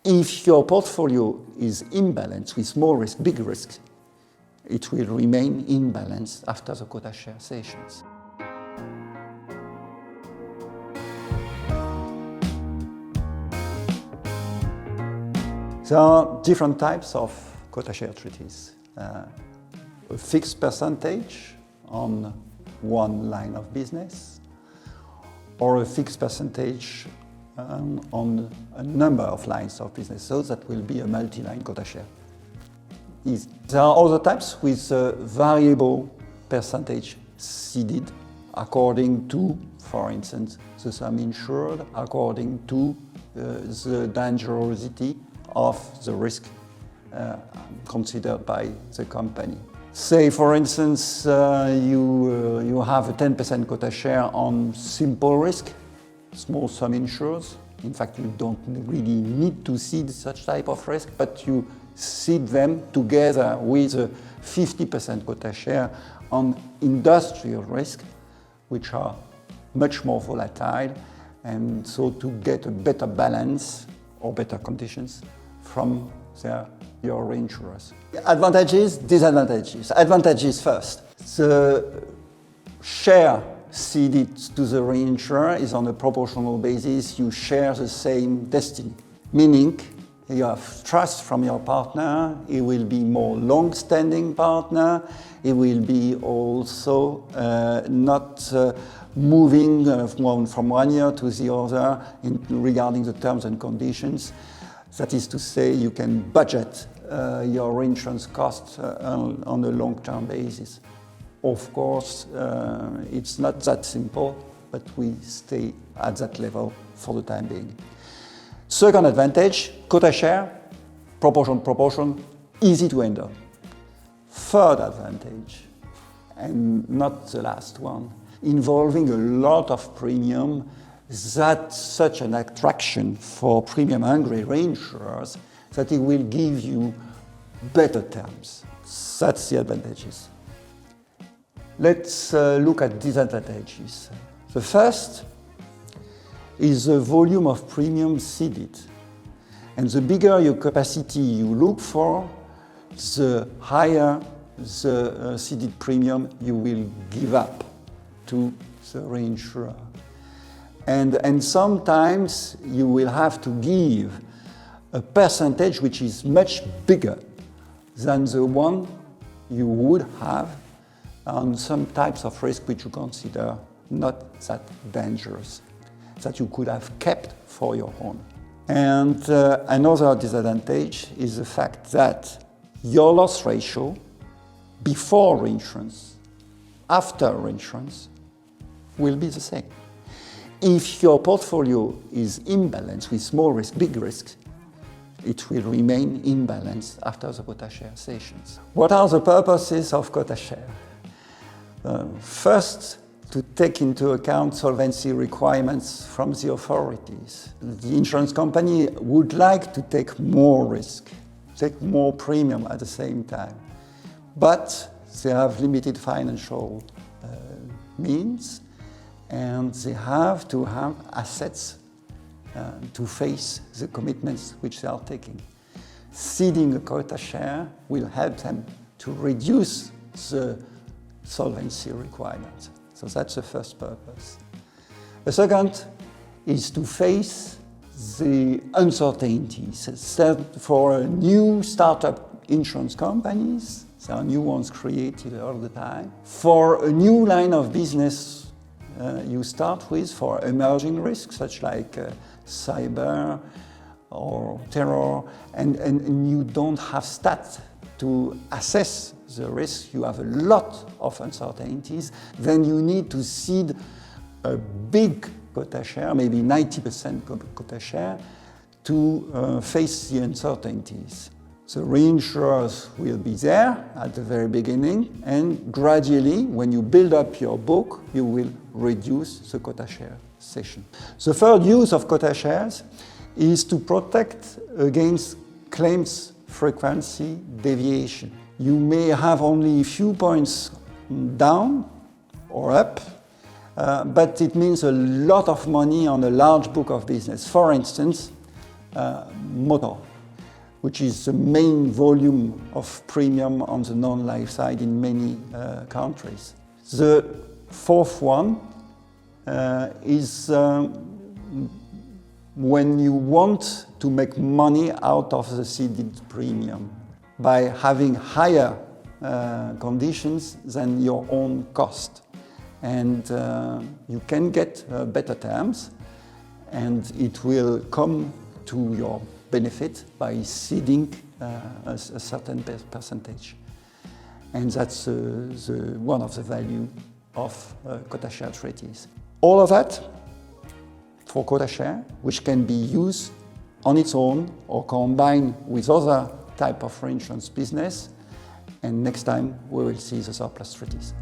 If your portfolio is imbalanced with small risk, big risk, it will remain imbalanced after the quota share sessions. There are different types of quota share treaties. A fixed percentage on one line of business, or a fixed percentage on a number of lines of business. So that will be a multi-line quota share. There are other types with a variable percentage ceded according to, for instance, the sum insured, according to the dangerosity of the risk considered by the company. Say, for instance, you have a 10% quota share on simple risk, small sum insurers. In fact, you don't really need to cede such type of risk, but you cede them together with a 50% quota share on industrial risk, which are much more volatile, and so to get a better balance or better conditions from your reinsurers. Advantages, disadvantages. Advantages first. The share ceded to the reinsurer is on a proportional basis. You share the same destiny, meaning you have trust from your partner. He will be more long-standing partner. He will be also not moving from one year to the other regarding the terms and conditions. That is to say, you can budget your reinsurance costs on a long-term basis. Of course, it's not that simple, but we stay at that level for the time being. Second advantage, quota share, proportion, easy to handle. Third advantage, and not the last one, involving a lot of premium, that's such an attraction for premium-hungry reinsurers that it will give you better terms. That's the advantages. Let's look at disadvantages. The first is the volume of premium ceded. And the bigger your capacity you look for, the higher the ceded premium you will give up to the reinsurer. And sometimes you will have to give a percentage which is much bigger than the one you would have on some types of risk which you consider not that dangerous, that you could have kept for your own. And another disadvantage is the fact that your loss ratio before reinsurance, after reinsurance, will be the same. If your portfolio is imbalanced with small risk, big risks, it will remain imbalanced after the quota share sessions. What are the purposes of quota share? First, to take into account solvency requirements from the authorities. The insurance company would like to take more risk, take more premium at the same time, but they have limited financial means, and they have to have assets to face the commitments which they are taking. Ceding a quota share will help them to reduce the solvency requirements. So that's the first purpose. The second is to face the uncertainties. For new startup insurance companies, there are new ones created all the time. For a new line of business you start with, for emerging risks such like cyber or terror, and you don't have stats to assess the risk, you have a lot of uncertainties, then you need to cede a big quota share, maybe 90% quota share, to face the uncertainties. The reinsurers will be there at the very beginning, and gradually, when you build up your book, you will reduce the quota share cession. The third use of quota shares is to protect against claims frequency deviation. You may have only a few points down or up, but it means a lot of money on a large book of business. For instance, motor, which is the main volume of premium on the non-life side in many countries. The fourth one is when you want to make money out of the ceded premium by having higher conditions than your own cost. And you can get better terms, and it will come to your benefit by ceding a certain percentage. And that's one of the value of quota share treaties. All of that for quota share, which can be used on its own or combined with other type of reinsurance business. And next time we will see the surplus treaties.